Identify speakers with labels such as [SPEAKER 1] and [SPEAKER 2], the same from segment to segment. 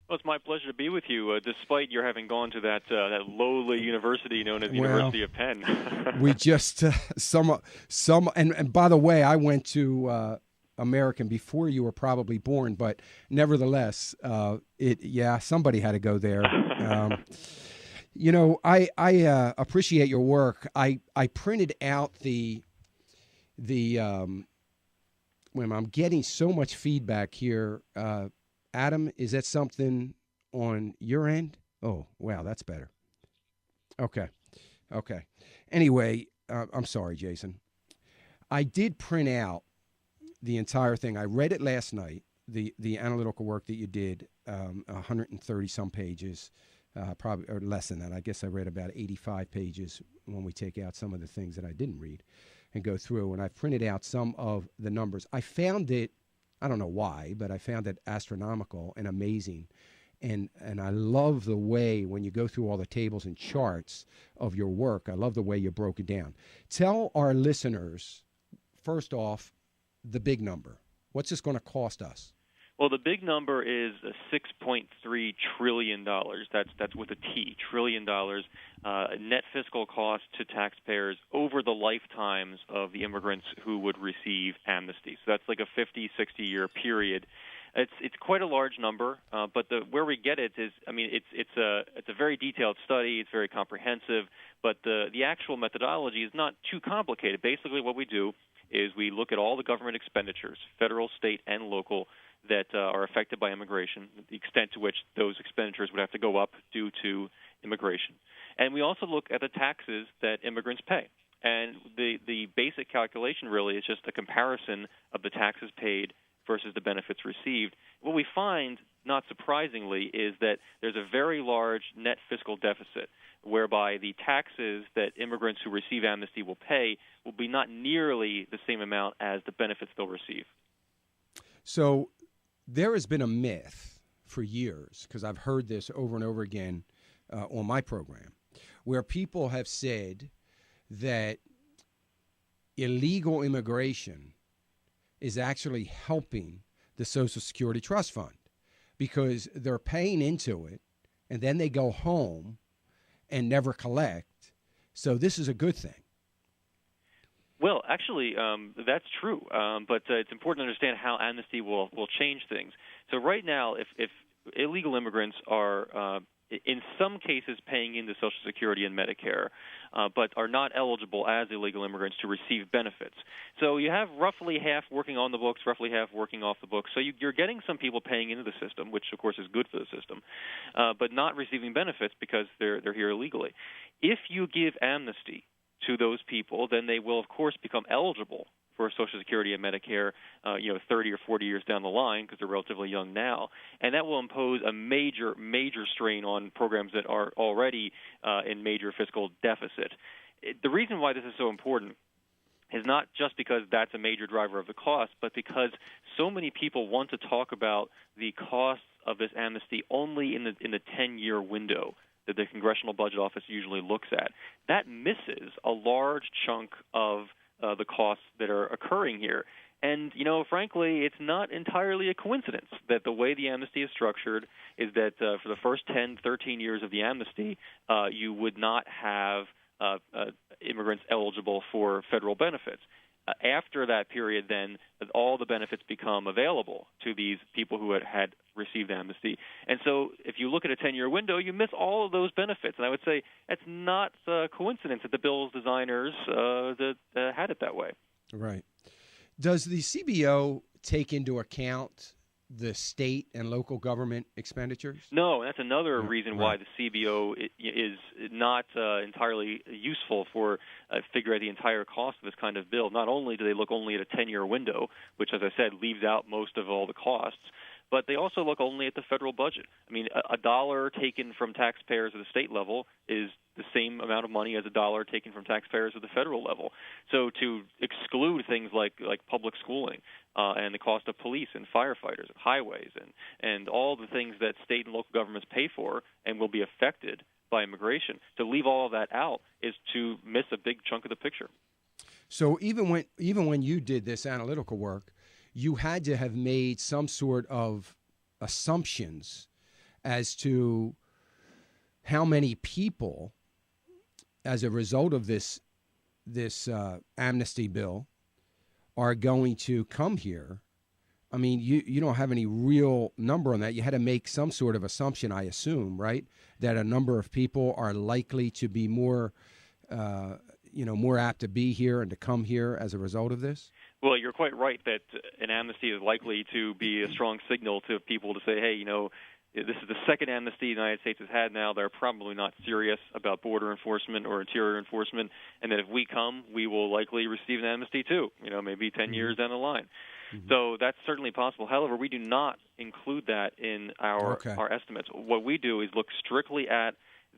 [SPEAKER 1] Well, it's my pleasure to be with you, despite your having gone to that lowly university known as the
[SPEAKER 2] Well,
[SPEAKER 1] University of Penn.
[SPEAKER 2] we just and by the way, I went to American before you were probably born, but nevertheless, somebody had to go there. I appreciate your work. I printed out when I'm getting so much feedback here. Adam, is that something on your end? Oh, wow, that's better. Okay. Anyway, I'm sorry, Jason. I did print out the entire thing. I read it last night, the analytical work that you did, 130 some pages, probably or less than that. I guess I read about 85 pages when we take out some of the things that I didn't read and go through. And I printed out some of the numbers. I found it, I don't know why, but I found it astronomical and amazing. And I love the way when you go through all the tables and charts of your work, I love the way you broke it down. Tell our listeners, first off, the big number. What's this going to cost us?
[SPEAKER 1] Well, the big number is $6.3 trillion. That's with a T, $1 trillion, net fiscal cost to taxpayers over the lifetimes of the immigrants who would receive amnesty. So that's like a 50, 60-year period. It's quite a large number, but where we get it is, I mean, it's a very detailed study. It's very comprehensive, but the actual methodology is not too complicated. Basically, what we do is we look at all the government expenditures, federal, state, and local, that are affected by immigration, the extent to which those expenditures would have to go up due to immigration. And we also look at the taxes that immigrants pay. And the basic calculation really is just a comparison of the taxes paid versus the benefits received. What we find, not surprisingly, is that there's a very large net fiscal deficit, whereby the taxes that immigrants who receive amnesty will pay will be not nearly the same amount as the benefits they'll receive.
[SPEAKER 2] So there has been a myth for years, because I've heard this over and over again on my program, where people have said that illegal immigration is actually helping the Social Security Trust Fund because they're paying into it and then they go home and never collect. So this is a good thing.
[SPEAKER 1] Well, actually, that's true, but it's important to understand how amnesty will change things. So right now, if illegal immigrants are in some cases paying into Social Security and Medicare, but are not eligible as illegal immigrants to receive benefits. So you have roughly half working on the books, roughly half working off the books. So you're getting some people paying into the system, which of course is good for the system, but not receiving benefits because they're here illegally. If you give amnesty to those people, then they will of course become eligible for Social Security and Medicare, 30 or 40 years down the line, because they're relatively young now, and that will impose a major strain on programs that are already in major fiscal deficit. The reason why this is so important is not just because that's a major driver of the cost, but because so many people want to talk about the costs of this amnesty only in the 10-year window that the Congressional Budget Office usually looks at. That misses a large chunk of the costs that are occurring here. And, frankly, it's not entirely a coincidence that the way the amnesty is structured is that for the first 10, 13 years of the amnesty, you would not have immigrants eligible for federal benefits. After that period, then, all the benefits become available to these people who had received amnesty. And so if you look at a 10-year window, you miss all of those benefits. And I would say that's not a coincidence that the bill's designers had it that way.
[SPEAKER 2] Right. Does the CBO take into account the state and local government expenditures?
[SPEAKER 1] No, that's another reason why the CBO is not entirely useful for figuring out the entire cost of this kind of bill. Not only do they look only at a 10-year window, which, as I said, leaves out most of all the costs, but they also look only at the federal budget. I mean, a dollar taken from taxpayers at the state level is the same amount of money as a dollar taken from taxpayers at the federal level. So to exclude things like public schooling and the cost of police and firefighters and highways and all the things that state and local governments pay for and will be affected by immigration, to leave all of that out is to miss a big chunk of the picture.
[SPEAKER 2] So even when you did this analytical work, you had to have made some sort of assumptions as to how many people, as a result of this amnesty bill, are going to come here. I mean, you don't have any real number on that. You had to make some sort of assumption, I assume, right? That a number of people are likely to be more, more apt to be here and to come here as a result of this?
[SPEAKER 1] Well, you're quite right that an amnesty is likely to be a strong signal to people to say, hey, this is the second amnesty the United States has had now. They're probably not serious about border enforcement or interior enforcement, and that if we come, we will likely receive an amnesty too, maybe 10 years down the line. Mm-hmm. So that's certainly possible. However, we do not include that in our estimates. What we do is look strictly at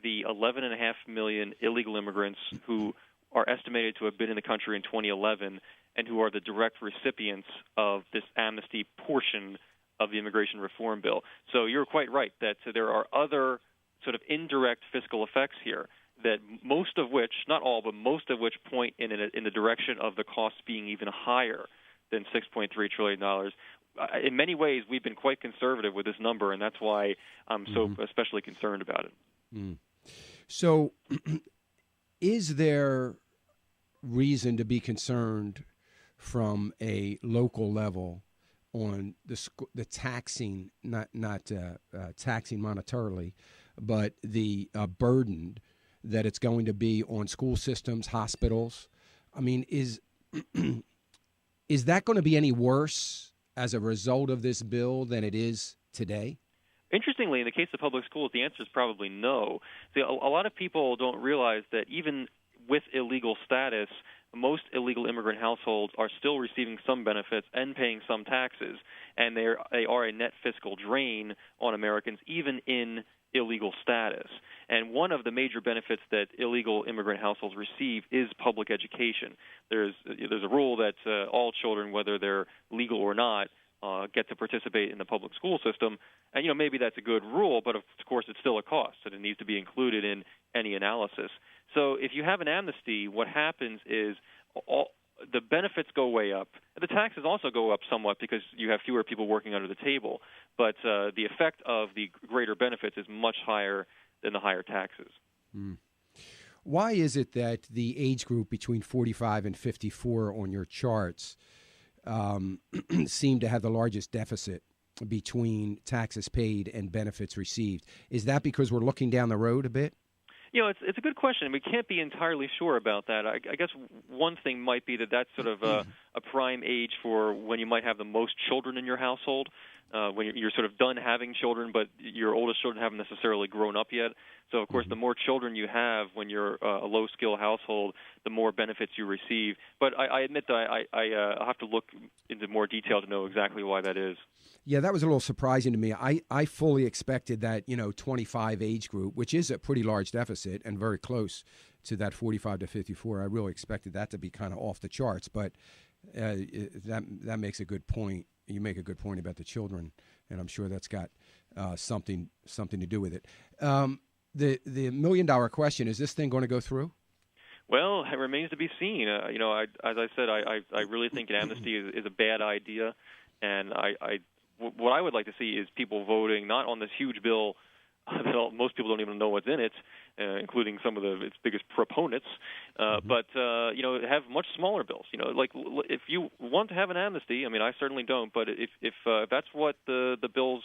[SPEAKER 1] the 11.5 million illegal immigrants who are estimated to have been in the country in 2011 and who are the direct recipients of this amnesty portion of the immigration reform bill. So you're quite right that there are other sort of indirect fiscal effects here that most of which, not all, but most of which point in the direction of the costs being even higher than $6.3 trillion. In many ways, we've been quite conservative with this number, and that's why I'm so especially concerned about it.
[SPEAKER 2] Mm. So is there reason to be concerned from a local level on the taxing, not taxing monetarily, but the burden that it's going to be on school systems, hospitals? I mean, is that going to be any worse as a result of this bill than it is today?
[SPEAKER 1] Interestingly, in the case of public schools, the answer is probably no. See, a lot of people don't realize that even with illegal status, most illegal immigrant households are still receiving some benefits and paying some taxes, and they are a net fiscal drain on Americans, even in illegal status. And one of the major benefits that illegal immigrant households receive is public education. There's a rule that all children, whether they're legal or not, get to participate in the public school system. And, maybe that's a good rule, but of course it's still a cost, and it needs to be included in any analysis. So if you have an amnesty, what happens is the benefits go way up. The taxes also go up somewhat because you have fewer people working under the table. But the effect of the greater benefits is much higher than the higher taxes.
[SPEAKER 2] Mm. Why is it that the age group between 45 and 54 on your charts seem to have the largest deficit between taxes paid and benefits received? Is that because we're looking down the road a bit?
[SPEAKER 1] It's a good question. We can't be entirely sure about that. I guess one thing might be that that's sort of a prime age for when you might have the most children in your household, when you're sort of done having children, but your oldest children haven't necessarily grown up yet. So, of course, the more children you have when you're a low-skill household, the more benefits you receive. But I admit that I'll have to look into more detail to know exactly why that is.
[SPEAKER 2] Yeah, that was a little surprising to me. I fully expected that, 25 age group, which is a pretty large deficit and very close to that 45 to 54. I really expected that to be kind of off the charts, but that makes a good point. You make a good point about the children, and I'm sure that's got something to do with it. The $1 million question, is this thing going to go through?
[SPEAKER 1] Well, it remains to be seen. As I said, I really think an amnesty is a bad idea, and what I would like to see is people voting not on this huge bill that most people don't even know what's in it, including some of its biggest proponents, but have much smaller bills. Like if you want to have an amnesty, I certainly don't, but if that's what the bill's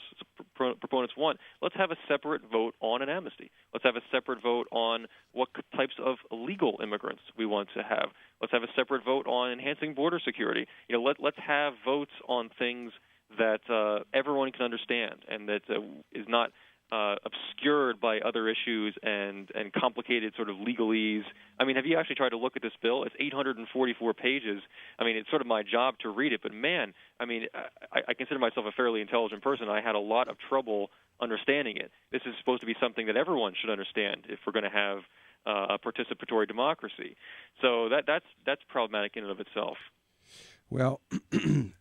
[SPEAKER 1] proponents want, let's have a separate vote on an amnesty. Let's have a separate vote on what types of legal immigrants we want to have. Let's have a separate vote on enhancing border security. Let's have votes on things that everyone can understand and that is not obscured by other issues and complicated sort of legalese. Have you actually tried to look at this bill? It's 844 pages. It's sort of my job to read it, but man, I consider myself a fairly intelligent person. I had a lot of trouble understanding it. This is supposed to be something that everyone should understand if we're going to have a participatory democracy. So that's problematic in and of itself.
[SPEAKER 2] Well,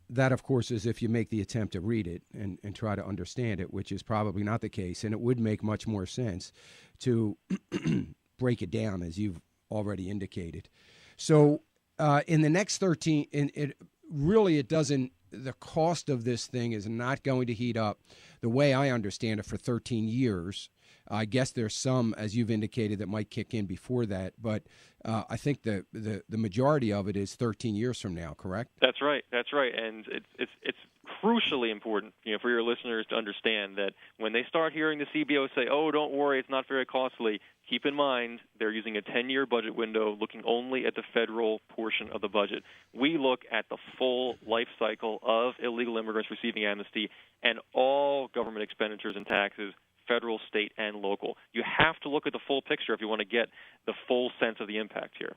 [SPEAKER 2] that, of course, is if you make the attempt to read it and try to understand it, which is probably not the case. And it would make much more sense to break it down, as you've already indicated. So in the next 13, it doesn't, the cost of this thing is not going to heat up. the way I understand it, for 13 years. I guess there's some, as you've indicated, that might kick in before that, but I think the majority of it is 13 years from now, correct?
[SPEAKER 1] That's right, and it's crucially important, for your listeners to understand that when they start hearing the CBO say, "Oh, don't worry, it's not very costly," keep in mind they're using a 10-year budget window, looking only at the federal portion of the budget. We look at the full life cycle of illegal immigrants receiving amnesty and all government expenditures and taxes, federal, state, and local. You have to look at the full picture if you want to get the full sense of the impact here.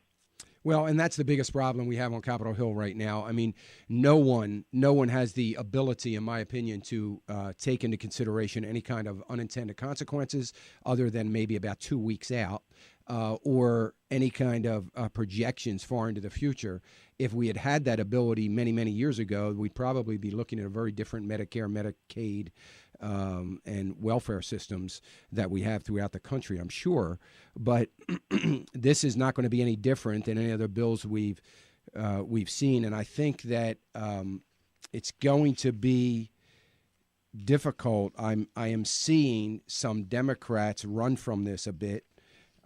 [SPEAKER 2] Well, and that's the biggest problem we have on Capitol Hill right now. I mean, no one has the ability, in my opinion, to take into consideration any kind of unintended consequences other than maybe about 2 weeks out, or any kind of projections far into the future. If we had had that ability many, many years ago, we'd probably be looking at a very different Medicare, Medicaid, and welfare systems that we have throughout the country, I'm sure. But this is not going to be any different than any other bills we've seen. And I think that it's going to be difficult. I am seeing some Democrats run from this a bit.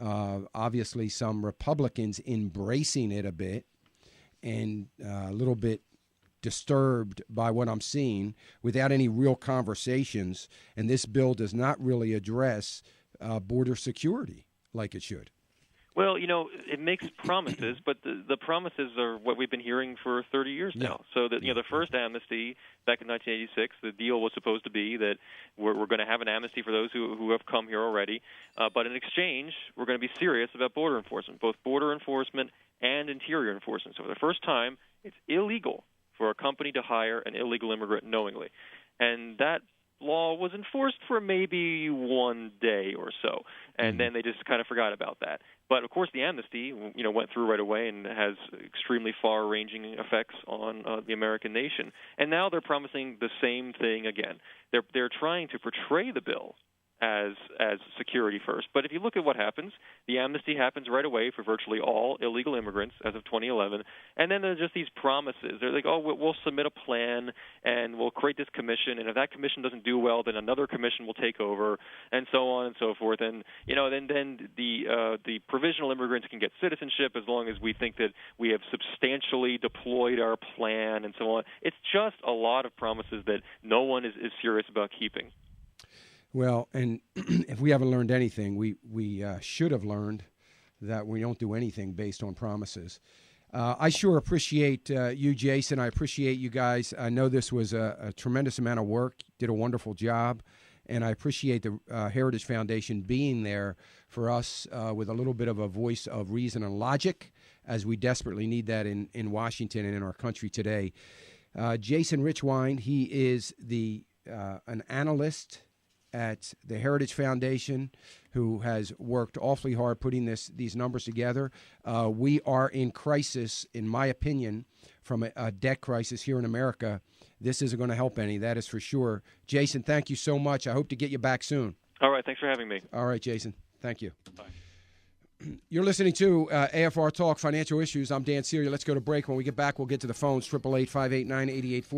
[SPEAKER 2] Obviously, some Republicans embracing it a bit, and a little bit disturbed by what I'm seeing without any real conversations. And this bill does not really address border security like it should.
[SPEAKER 1] Well, it makes promises, but the promises are what we've been hearing for 30 years now. So that the first amnesty back in 1986, the deal was supposed to be that we're going to have an amnesty for those who have come here already, but in exchange, we're going to be serious about border enforcement, both border enforcement and interior enforcement. So for the first time, it's illegal for a company to hire an illegal immigrant knowingly, and that law was enforced for maybe 1 day or so, and then they just kind of forgot about that. But of course, the amnesty, went through right away and has extremely far-ranging effects on the American nation. And now they're promising the same thing again. They're trying to portray the bill as security first. But if you look at what happens, the amnesty happens right away for virtually all illegal immigrants as of 2011. And then there's just these promises. They're like, oh, we'll submit a plan and we'll create this commission. And if that commission doesn't do well, then another commission will take over, and so on and so forth. And, then the provisional immigrants can get citizenship as long as we think that we have substantially deployed our plan and so on. It's just a lot of promises that no one is serious about keeping.
[SPEAKER 2] Well, and if we haven't learned anything, we should have learned that we don't do anything based on promises. I sure appreciate you, Jason. I appreciate you guys. I know this was a tremendous amount of work. You did a wonderful job, and I appreciate the Heritage Foundation being there for us with a little bit of a voice of reason and logic, as we desperately need that in Washington and in our country today. Jason Richwine, he is an analyst at the Heritage Foundation, who has worked awfully hard putting these numbers together. We are in crisis, in my opinion, from a debt crisis here in America. This isn't going to help any, that is for sure. Jason, thank you so much. I hope to get you back soon.
[SPEAKER 1] All right, thanks for having me.
[SPEAKER 2] All right, Jason. Thank you.
[SPEAKER 1] Bye.
[SPEAKER 2] You're listening to AFR Talk Financial Issues. I'm Dan Celia. Let's go to break. When we get back, we'll get to the phones, 888-589-8840.